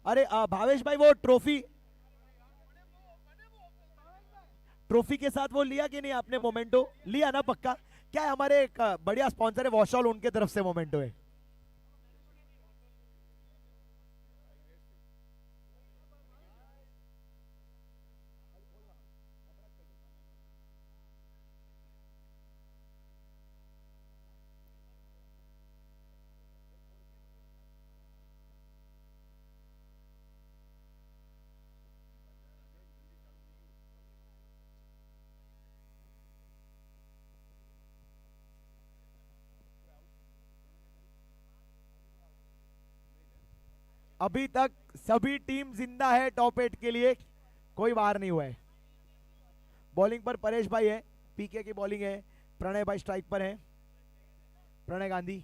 अरे भावेश भाई, वो ट्रॉफी ट्रॉफी के साथ वो लिया कि नहीं आपने? मोमेंटो लिया ना पक्का? क्या है, हमारे एक बढ़िया स्पॉन्सर है वॉशॉल, उनके तरफ से मोमेंटो है। अभी तक सभी टीम जिंदा है टॉप 8 के लिए, कोई बाहर नहीं हुआ है। बॉलिंग पर परेश भाई है, पीके की बॉलिंग है। प्रणय भाई स्ट्राइक पर है, प्रणय गांधी।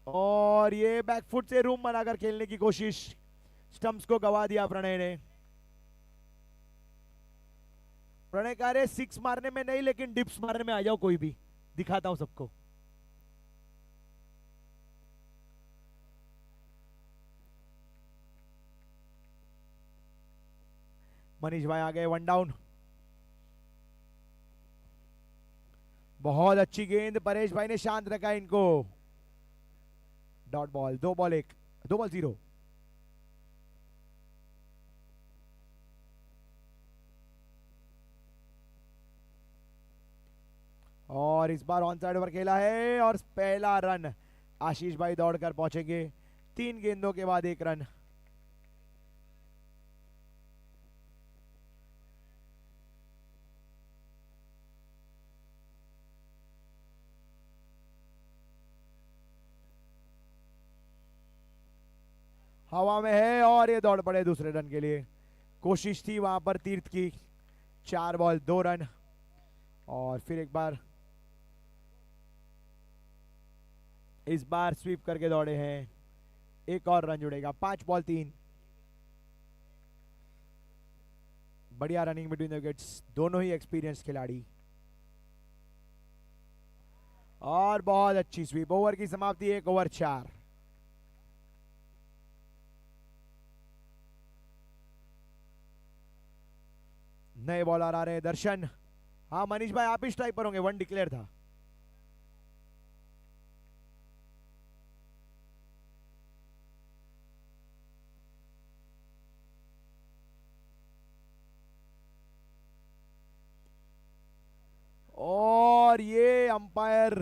और ये बैकफुट से रूम बनाकर खेलने की कोशिश, स्टंप्स को गवा दिया प्रणय ने। प्रणय कह रहे सिक्स मारने में नहीं, लेकिन डिप्स मारने में आ जाओ, कोई भी दिखाता हूं सबको। मनीष भाई आ गए, वन डाउन। बहुत अच्छी गेंद, परेश भाई ने शांत रखा इनको। डॉट बॉल, दो बॉल एक, दो बॉल जीरो। और इस बार ऑन साइड पर खेला है और पहला रन आशीष भाई दौड़कर पहुंचेंगे। तीन गेंदों के बाद एक रन। हवा में है और ये दौड़ पड़े दूसरे रन के लिए। कोशिश थी वहां पर तीर्थ की। चार बॉल दो रन। और फिर एक बार, इस बार स्वीप करके दौड़े हैं। एक और रन जुड़ेगा, पांच बॉल तीन। बढ़िया रनिंग बिटवीन द विकेट्स, दोनों ही एक्सपीरियंस खिलाड़ी। और बहुत अच्छी स्वीप, ओवर की समाप्ति, एक ओवर चार। नए बॉलर आ रहे हैं, दर्शन। हाँ मनीष भाई, आप ही स्ट्राइक पर होंगे, वन डिक्लेयर था। और ये अंपायर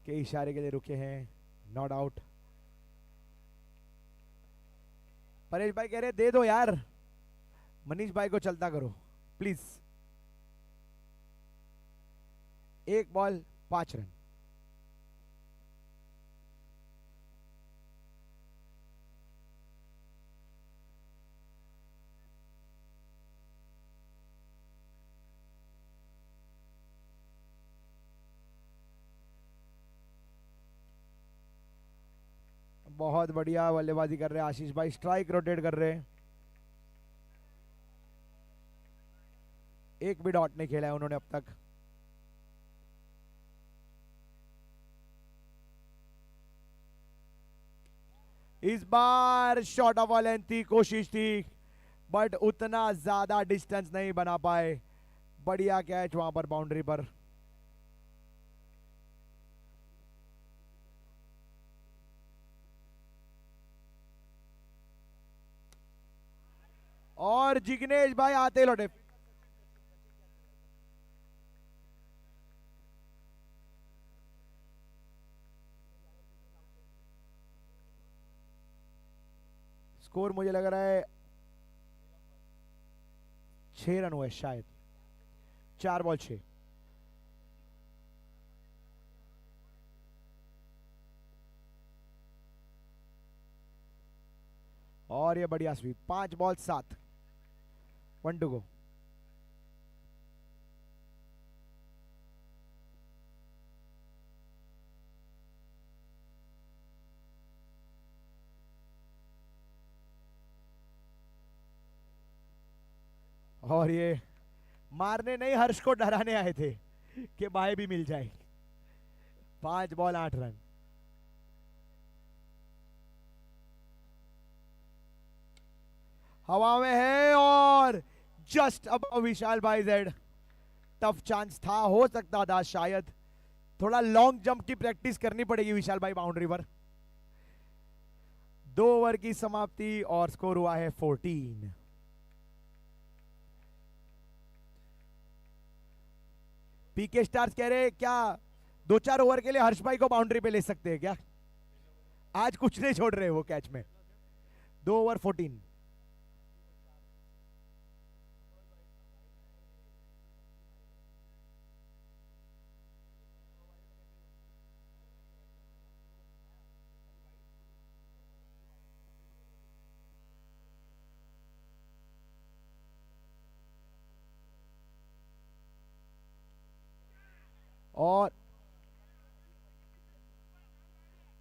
के इशारे के लिए रुके हैं, नॉट आउट। परेश भाई कह रहे दे दो यार, मनीष भाई को चलता करो प्लीज। एक बॉल पांच रन। बहुत बढ़िया बल्लेबाजी कर रहे हैं आशीष भाई, स्ट्राइक रोटेट कर रहे हैं। एक भी डॉट नहीं खेला है उन्होंने अब तक। इस बार शॉर्ट ऑफ लेंथ थी, कोशिश थी, बट उतना ज्यादा डिस्टेंस नहीं बना पाए। बढ़िया कैच वहां पर बाउंड्री पर। और जिग्नेश भाई आते लौटे। स्कोर मुझे लग रहा है 6 रन हुए शायद, चार बॉल छह। और ये बढ़िया स्वीप, पांच बॉल सात, वन टू गो। और ये मारने नहीं, हर्ष को डराने आए थे कि बाय भी मिल जाए। 5 बॉल 8 रन। हवा में है और जस्ट अब विशाल भाई जेड। टफ चांस था, हो सकता था शायद। थोड़ा लॉन्ग जंप की प्रैक्टिस करनी पड़ेगी विशाल भाई बाउंड्री पर। 2 ओवर की समाप्ति और स्कोर हुआ है 14। पीके स्टार्स कह रहे क्या 2-4 ओवर के लिए हर्ष भाई को बाउंड्री पे ले सकते हैं क्या? आज कुछ नहीं छोड़ रहे वो कैच में। 2 ओवर 14।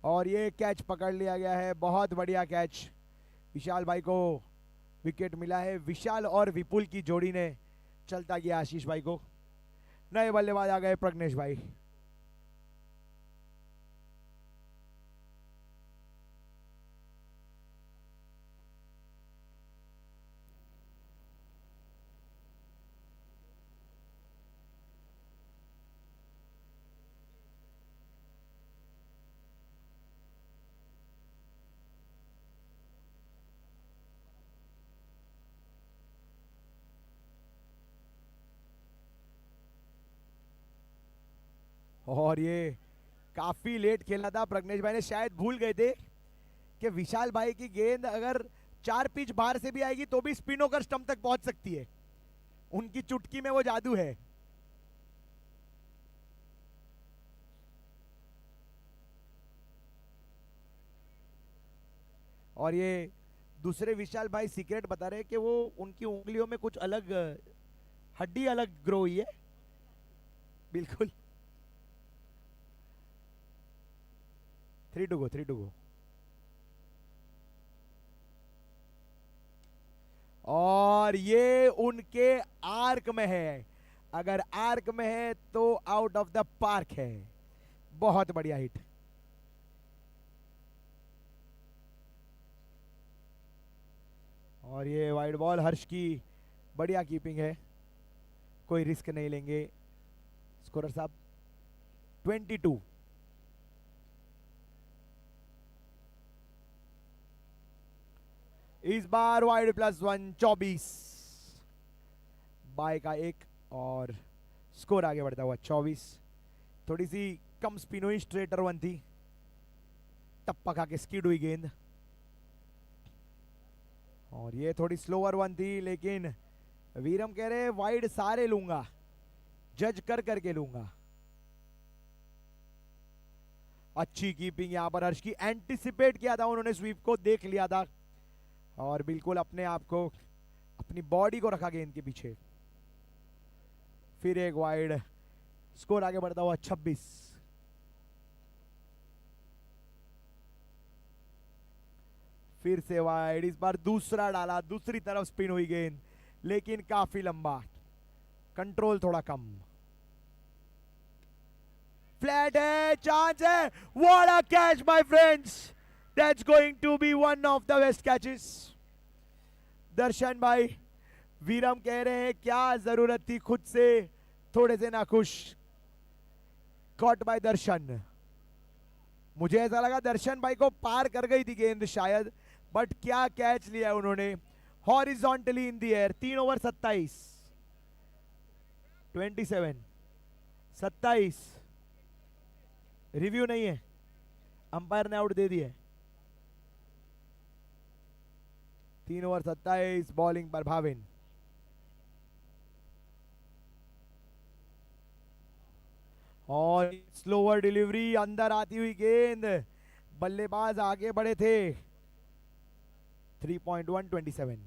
और ये कैच पकड़ लिया गया है, बहुत बढ़िया कैच। विशाल भाई को विकेट मिला है। विशाल और विपुल की जोड़ी ने चलता किया आशीष भाई को। नए बल्लेबाज आ गए प्रज्ञेश भाई। और ये काफी लेट खेला था, प्रज्ञेश भाई ने शायद भूल गए थे कि विशाल भाई की गेंद अगर 4 पिच बाहर से भी आएगी तो भी स्पिन होकर स्टंप तक पहुंच सकती है। उनकी चुटकी में वो जादू है। और ये दूसरे विशाल भाई सीक्रेट बता रहे हैं कि वो उनकी उंगलियों में कुछ अलग हड्डी अलग ग्रो हुई है। बिल्कुल। 3 टू गो, 3 टू गो। और ये उनके आर्क में है। अगर आर्क में है तो आउट ऑफ द पार्क है। बहुत बढ़िया हिट। और ये वाइड बॉल, हर्ष की बढ़िया कीपिंग है, कोई रिस्क नहीं लेंगे स्कोरर साहब। 22। इस बार वाइड +1 24। बाय का 1 और स्कोर आगे बढ़ता हुआ 24। थोड़ी सी कम स्पिन हुई, स्ट्रेटर 1 थी, टप्पा खा के स्किड हुई गेंद। और ये थोड़ी स्लोअर 1 थी, लेकिन वीरम कह रहे वाइड सारे लूंगा, जज कर करके लूंगा। अच्छी कीपिंग यहां पर हर्ष की। एंटिसिपेट किया था उन्होंने, स्वीप को देख लिया था और बिल्कुल अपने आप को, अपनी बॉडी को रखा गेंद के पीछे। फिर एक वाइड, स्कोर आगे बढ़ता हुआ 26। फिर से वाइड, इस बार दूसरा डाला, दूसरी तरफ स्पिन हुई गेंद, लेकिन काफी लंबा, कंट्रोल थोड़ा कम। फ्लैट है, चांस है। What a catch my friends, that's going to be one of the best catches. Darshan भाई, वीरम कह रहे हैं क्या जरूरत थी खुद से थोड़े से नाखुश। कॉट बाय दर्शन। मुझे ऐसा लगा दर्शन भाई को पार कर गई थी गेंद शायद, बट क्या कैच लिया उन्होंने horizontally in the air. 3 over 27। 27 27। Review नहीं है, अंपायर ने आउट दे दिया। 3 ओवर 27, बॉलिंग पर भाविन। और स्लोअर डिलीवरी, अंदर आती हुई गेंद, बल्लेबाज आगे बढ़े थे। 3.127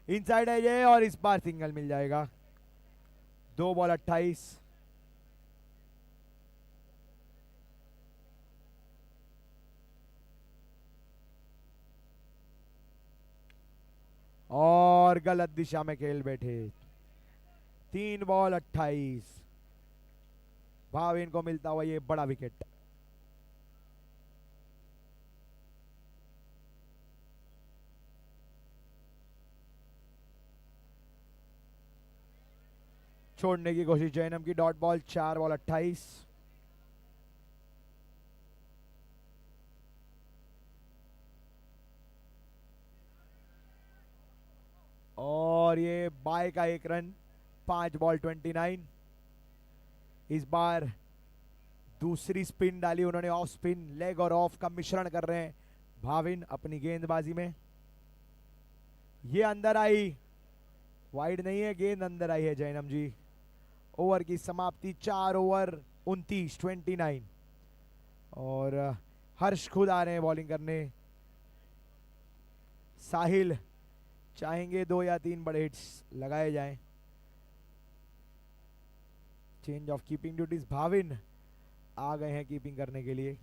इनसाइड है ये, और इस बार सिंगल मिल जाएगा। 2 बॉल 28। और और गलत दिशा में खेल बैठे। 3 बॉल 28। भाविन को मिलता हुआ ये बड़ा विकेट। छोड़ने की कोशिश जैनम की, डॉट बॉल। 4 बॉल 28। और ये बाय का 1 रन। 5 बॉल 29। इस बार दूसरी स्पिन डाली उन्होंने, ऑफ स्पिन। लेग और ऑफ का मिश्रण कर रहे हैं भाविन अपनी गेंदबाजी में। ये अंदर आई, वाइड नहीं है, गेंद अंदर आई है जैनम जी। ओवर की समाप्ति 4 ओवर 29, 29। और हर्ष खुद आ रहे हैं बॉलिंग करने। साहिल चाहेंगे 2 या 3 बड़े हिट्स लगाए जाएं। Change of keeping duties, Bhavin आ गए हैं कीपिंग करने के लिए।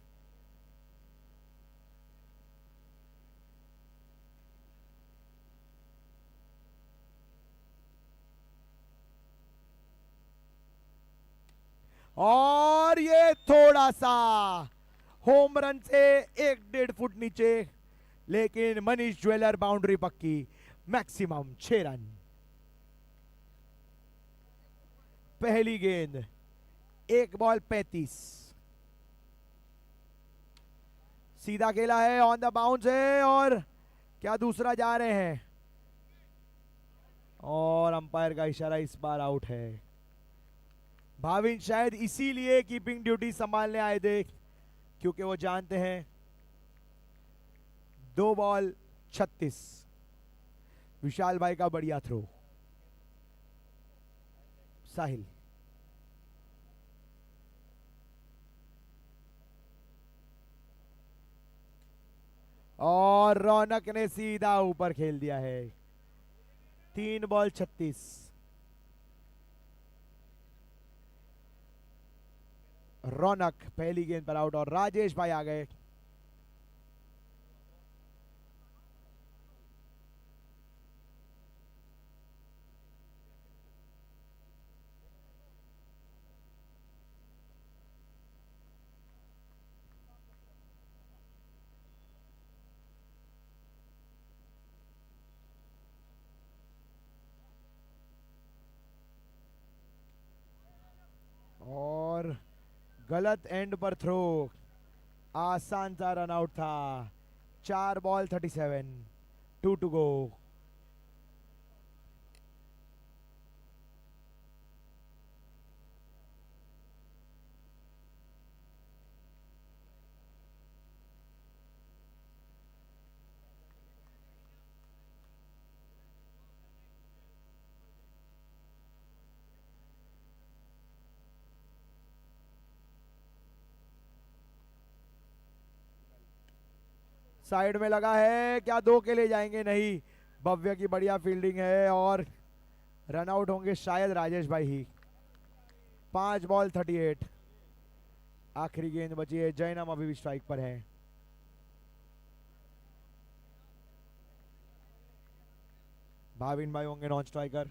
और ये थोड़ा सा होम रन से 1-1.5 फुट नीचे, लेकिन मनीष ज्वेलर बाउंड्री पक्की। Maximum 6 run. पहली गेंद 1 बॉल 35। सीधा खेला है, ऑन द बाउंस है, और क्या दूसरा जा रहे हैं, और अंपायर का इशारा, इस बार आउट है। भाविन शायद इसीलिए कीपिंग ड्यूटी संभालने आए थे, क्योंकि वो जानते हैं 2 बॉल 36। विशाल भाई का बढ़िया थ्रो। साहिल, और रौनक ने सीधा ऊपर खेल दिया है। 3 बॉल 36। रौनक पहली गेंद पर आउट, और राजेश भाई आ गए। और गलत एंड पर थ्रो, आसान सा रन आउट था। 4 बॉल 37, 2 टू गो। साइड में लगा है, क्या 2 के ले जाएंगे? नहीं, भव्य की बढ़िया फील्डिंग है, और रन आउट होंगे शायद राजेश भाई ही। 5 बॉल 38। आखिरी गेंद बची है, जैनम अभी भी स्ट्राइक पर है। भाविन भाई होंगे नॉन स्ट्राइकर।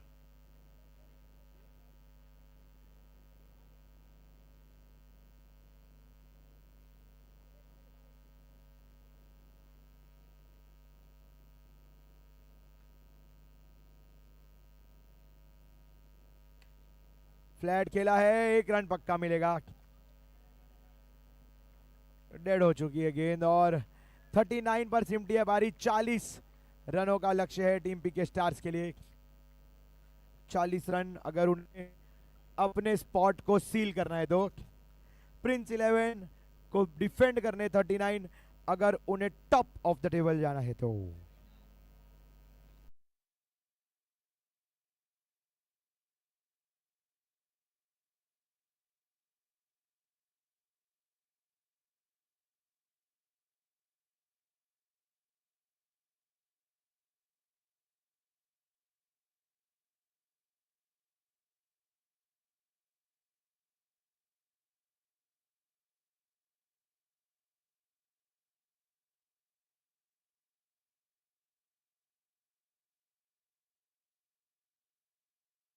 फ्लैट खेला है, 1 रन पक्का मिलेगा। डेड हो चुकी है गेंद, और 39 पर सिमटी है बारी। 40 रनों का लक्ष्य है टीम पीके स्टार्स के लिए। 40 रन अगर उन्हें अपने स्पॉट को सील करना है तो। प्रिंस 11 को डिफेंड करने 39, अगर उन्हें टॉप ऑफ द टेबल जाना है तो।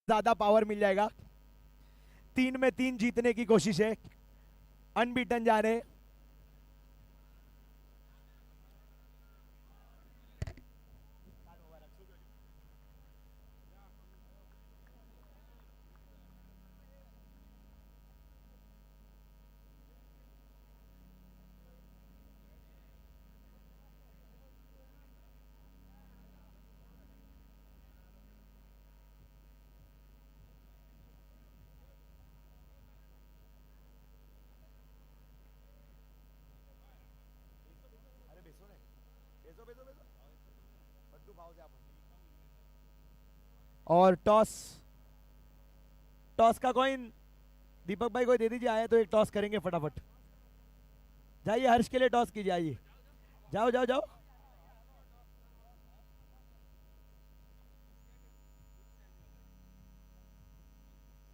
ज्यादा पावर मिल जाएगा। 3 में 3 जीतने की कोशिश है, अनबीटन जा रहे। और टॉस, टॉस का कॉइन दीपक भाई को दे दीजिए, आया तो एक टॉस करेंगे फटाफट। जाइए हर्ष के लिए टॉस कीजिए, आइए, जाओ जाओ जाओ।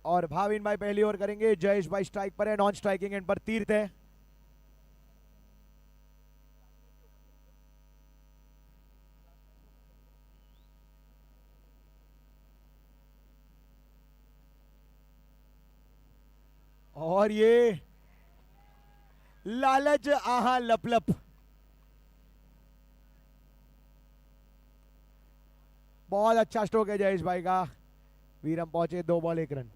और भाविन भाई पहली ओवर करेंगे, जयेश भाई स्ट्राइक पर है, नॉन स्ट्राइकिंग एंड पर तीर्थ है। और ये लालच आहा लपलप, बहुत अच्छा स्ट्रोक है जयेश भाई का। वीरम पहुंचे 2 बॉल 1 रन।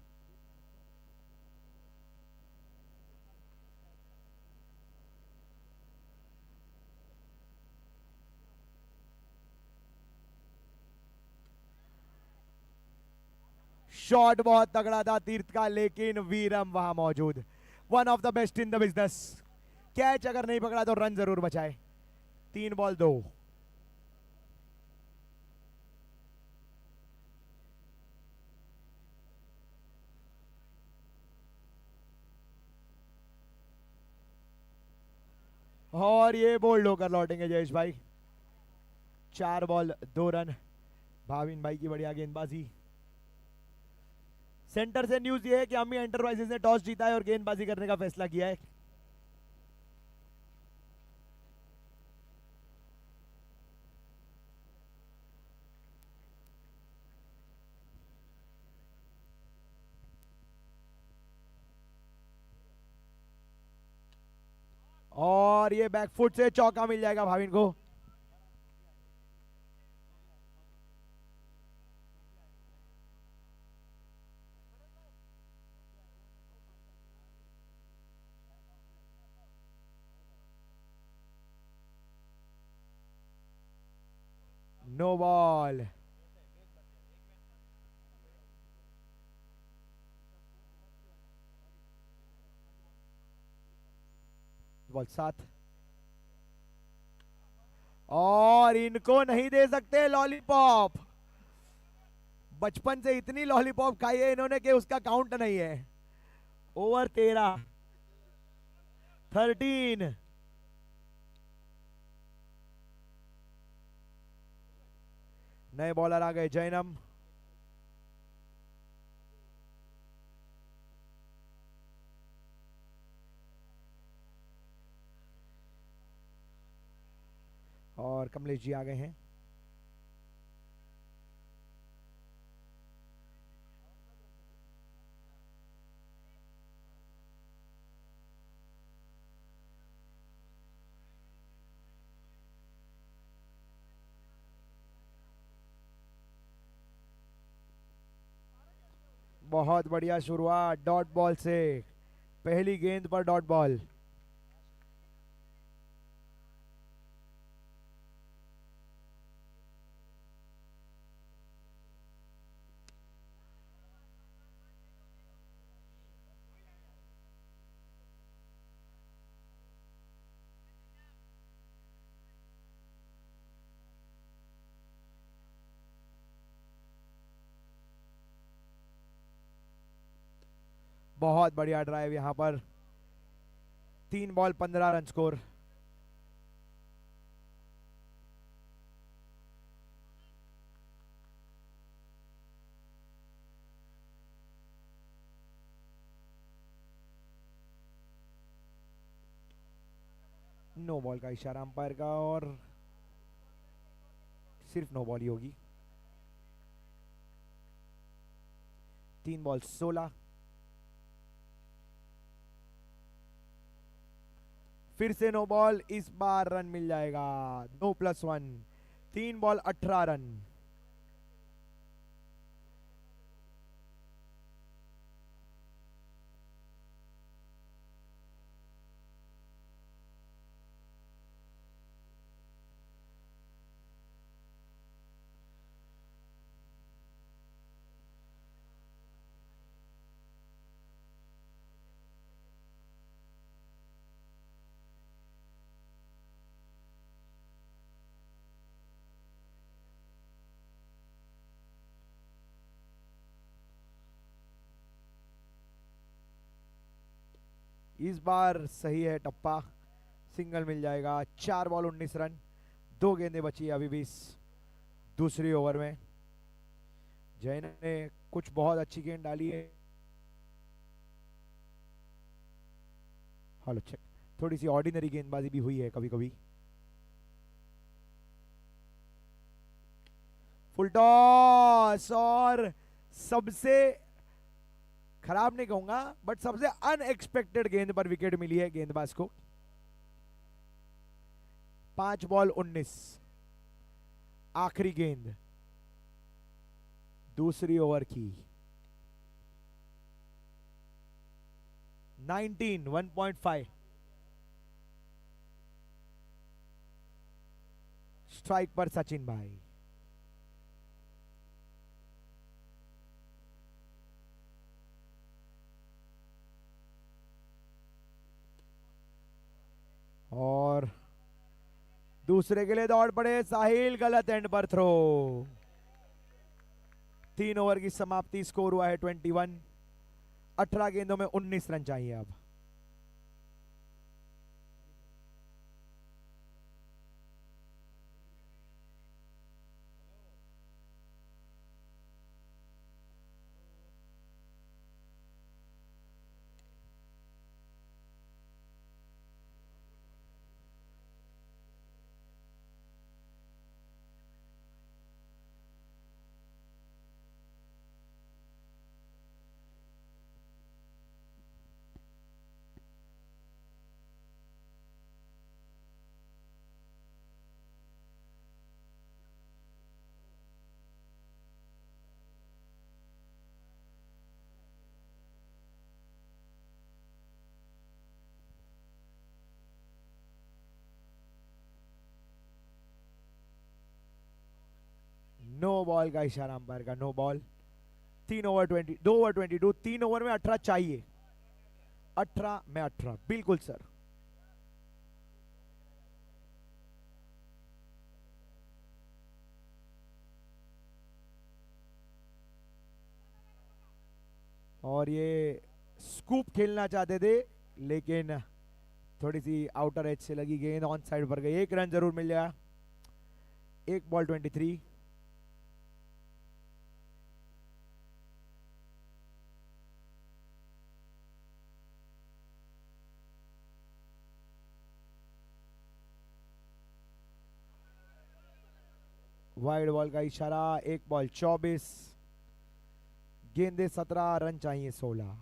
शॉट बहुत तगड़ा था तीर्थ का, लेकिन वीरम वहां मौजूद। One of the best in the business. Catch अगर नहीं पकड़ा तो रन जरूर बचाए। 3 बॉल 2। और ये बोल्ड होकर लौटेंगे जयेश भाई। 4 बॉल 2 रन। भाविन भाई की बढ़िया गेंदबाजी। सेंटर से न्यूज ये है कि अमी एंटरप्राइजेस ने टॉस जीता है और गेंदबाजी करने का फैसला किया है। और ये बैकफुट से चौका मिल जाएगा भाविन को। No ball. बॉल 7। और इनको नहीं दे सकते लॉलीपॉप। बचपन से इतनी लॉलीपॉप खाई है इन्होंने कि उसका काउंट नहीं है। ओवर 13, 13। नए बॉलर आ गए, जैनम। और कमलेश जी आ गए हैं। बहुत बढ़िया शुरुआत डॉट बॉल से, पहली गेंद पर डॉट बॉल। बहुत बढ़िया ड्राइव यहां पर। 3 ball 15 run score. No ball का इशारा अंपायर का, और सिर्फ नो बॉल ही होगी। 3 बॉल 16। फिर से नो बॉल, इस बार रन मिल जाएगा। 9+1, 3 बॉल 18 रन। इस बार सही है टप्पा, सिंगल मिल जाएगा। 4 बॉल 19 रन, 2 गेंदें बची है अभी भी इस दूसरी ओवर में। जैन ने कुछ बहुत अच्छी गेंद डाली है। हेलो चेक, थोड़ी सी ऑर्डिनरी गेंदबाजी भी हुई है कभी कभी। फुल टॉस, और सबसे खराब नहीं कहूंगा बट सबसे अनएक्सपेक्टेड गेंद पर विकेट मिली है गेंदबाज को। 5 बॉल 19, आखिरी गेंद दूसरी ओवर की। 19, 1.5। स्ट्राइक पर सचिन भाई। और दूसरे के लिए दौड़ पड़े साहिल, गलत एंड पर थ्रो। 3 ओवर की समाप्ति, स्कोर हुआ है 21। 18 गेंदों में 19 रन चाहिए अब। नो बॉल का इशारा अंपायर का, no ball. 3 over 20, 2 over 22, 3 over में 18 चाहिए। 18 में 18, बिल्कुल सर। और ये स्कूप खेलना चाहते थे लेकिन थोड़ी सी आउटर एज से लगी गेंद, ऑन साइड पर गई। 1 रन जरूर मिल जाए। 1 बॉल 23। वाइड बॉल का इशारा। 1 बॉल 24, गेंदे 17, रन चाहिए 16।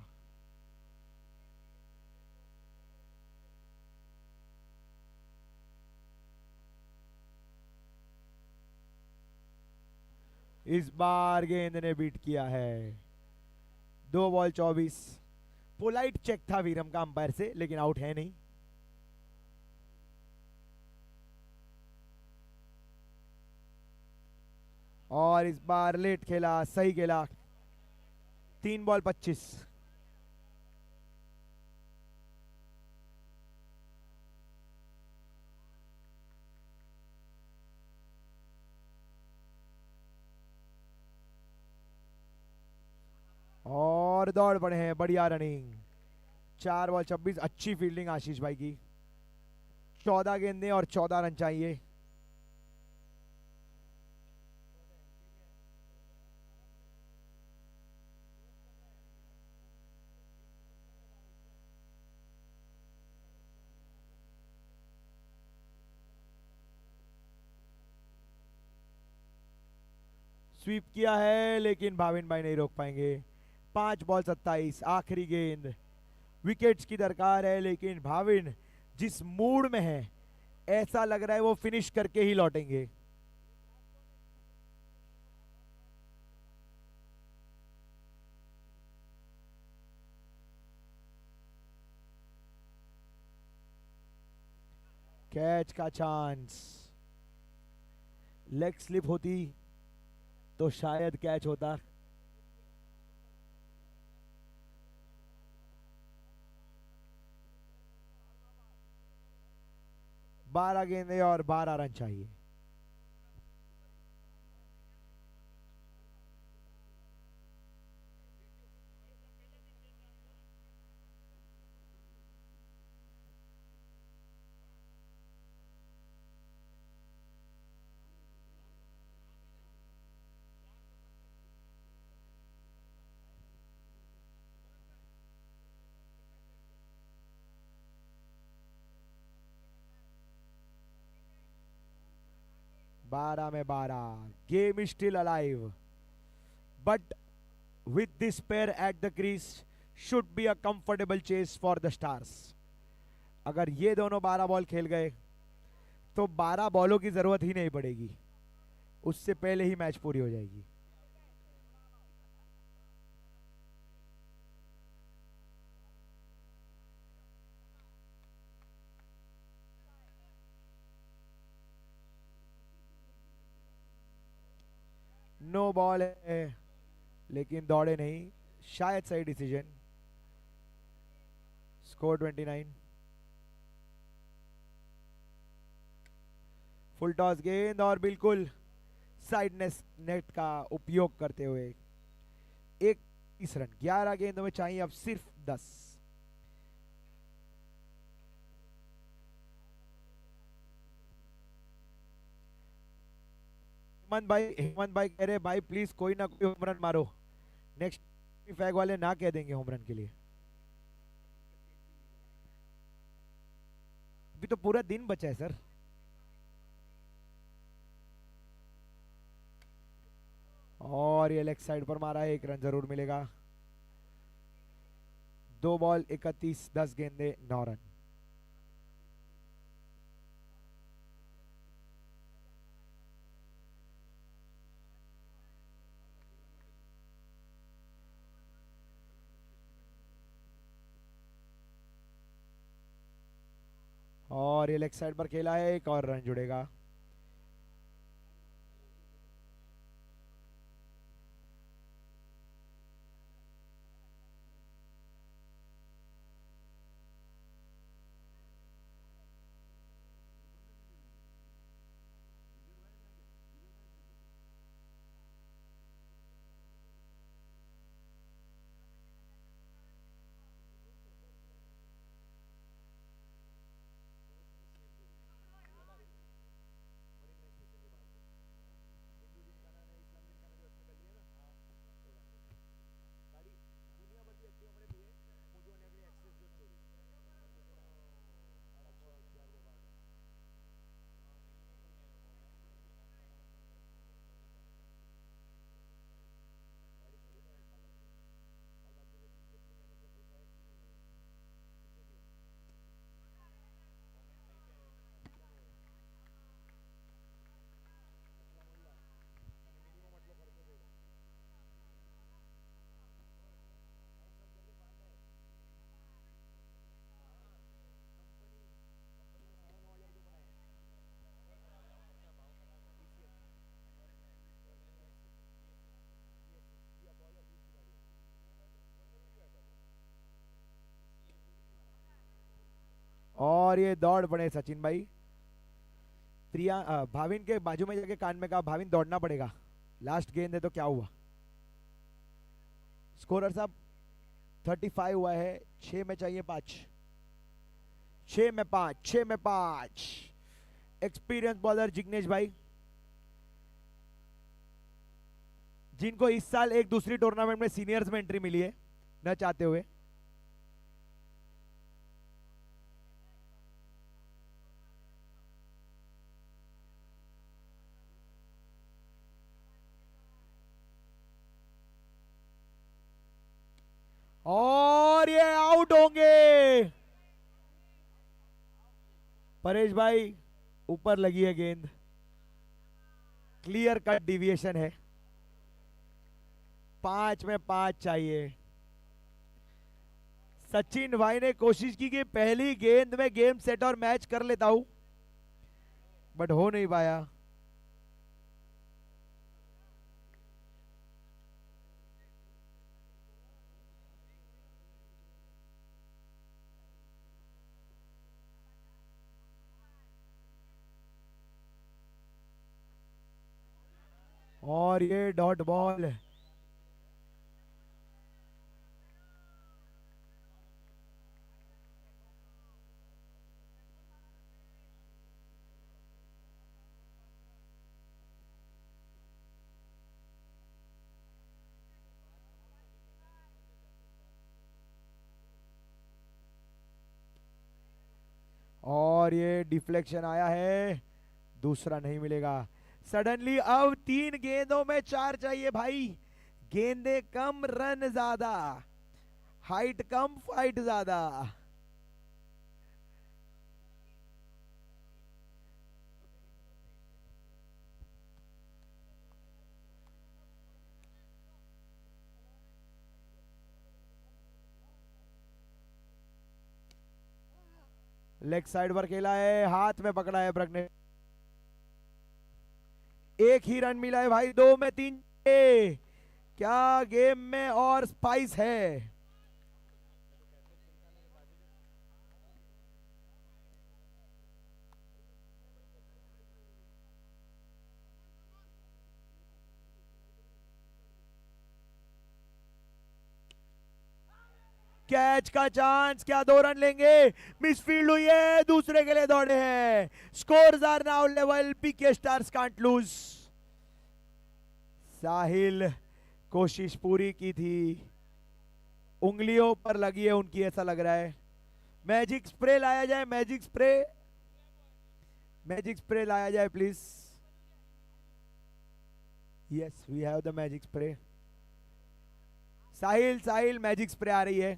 इस बार गेंद ने बीट किया है। 2 बॉल 24। पोलाइट चेक था वीरम का अंपायर से, लेकिन आउट है नहीं। और इस बार लेट खेला, सही खेला। 3 बॉल 25। और दौड़ पड़े हैं, बढ़िया रनिंग। 4 बॉल 26, अच्छी फील्डिंग आशीष भाई की। 14 गेंदें और 14 रन चाहिए। स्वीप किया है लेकिन भाविन भाई नहीं रोक पाएंगे। 5 बॉल 27, आखिरी गेंद। विकेट्स की दरकार है, लेकिन भाविन जिस मूड में है ऐसा लग रहा है वो फिनिश करके ही लौटेंगे। कैच का चांस, लेग स्लिप होती तो शायद कैच होता। बारह गेंदे और 12 रन चाहिए। बारह में 12, game is still alive, but with this pair at the crease should be a comfortable chase for the stars। अगर ये दोनों 12 बॉल खेल गए तो 12 बॉलों की जरूरत ही नहीं पड़ेगी, उससे पहले ही मैच पूरी हो जाएगी। नो बॉल है, लेकिन दौड़े नहीं, शायद सही डिसीजन। स्कोर 29। फुल टॉस गेंद और बिल्कुल साइड नेट का उपयोग करते हुए 31 रन। 11 गेंदों में चाहिए अब सिर्फ 10। हेमंत भाई कह रहे भाई प्लीज कोई ना कोई होम रन मारो, नेक्स्ट फैग वाले ना कह देंगे होम रन के लिए। अभी तो पूरा दिन बचा है सर। और ये लेग साइड पर मारा है, 1 रन जरूर मिलेगा। 2 बॉल 31, 10 गेंदे 9 रन। और ये लेग साइड पर खेला है, एक और रन जुड़ेगा। और ये दौड़ पड़े सचिन भाई। भाविन के बाजू में जाके कान में कहा भाविन दौड़ना पड़ेगा, लास्ट गेंद है तो क्या हुआ। स्कोरर साहब 35 हुआ है, 6 में चाहिए 5। 6 में 5, 6 में 5। एक्सपीरियंस बॉलर जिग्नेश भाई, जिनको इस साल एक दूसरी टूर्नामेंट में सीनियर्स में एंट्री मिली है न चाहते हुए। और ये आउट होंगे। परेश भाई ऊपर लगी है गेंद, क्लियर कट डिविएशन है। 5 में 5 चाहिए। सचिन भाई ने कोशिश की कि पहली गेंद में गेम सेट और मैच कर लेता हूं, बट हो नहीं पाया। और ये डॉट बॉल। और ये डिफ्लेक्शन आया है, दूसरा नहीं मिलेगा। सडनली अब 3 गेंदों में 4 चाहिए भाई। गेंदे कम रन ज्यादा, हाइट कम फाइट ज्यादा। लेग साइड पर खेला है, हाथ में पकड़ा है ब्रग ने। एक ही रन मिला है भाई, 2 में 3। क्या गेम में और स्पाइस है। कैच का चांस, क्या 2 रन लेंगे। मिसफील्ड हुई है, दूसरे के लिए दौड़े हैं। Scores are now level, PK stars can't lose. Sahil कोशिश पूरी की थी, उंगलियों पर लगी है उनकी, ऐसा लग रहा है। मैजिक स्प्रे लाया जाए, मैजिक स्प्रे, मैजिक स्प्रे लाया जाए please. Yes we have the magic spray. Sahil Sahil magic spray आ रही है।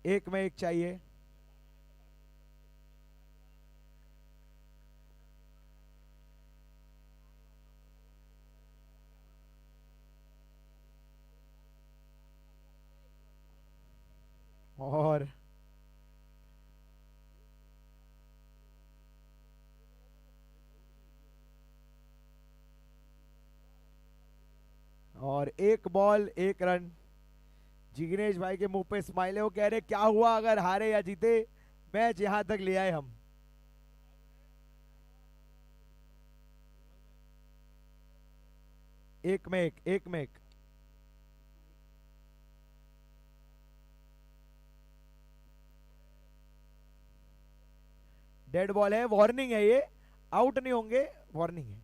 1 में 1 चाहिए। और 1 बॉल 1 रन। जिग्नेश भाई के मुंह पे स्माइल है, वो कह रहे क्या हुआ अगर हारे या जीते, मैच यहां तक ले आए हम। एक में एक, एक में एक। डेड बॉल है, वार्निंग है, ये आउट नहीं होंगे, वार्निंग है।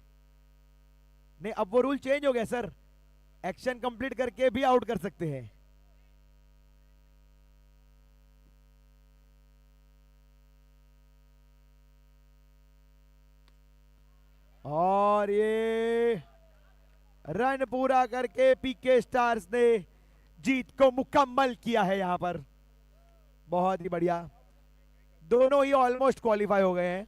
नहीं अब वो रूल चेंज हो गया सर, एक्शन कंप्लीट करके भी आउट कर सकते हैं। और ये रन पूरा करके पीके स्टार्स ने जीत को मुकम्मल किया है यहां पर। बहुत ही बढ़िया, दोनों ही ऑलमोस्ट क्वालिफाई हो गए हैं।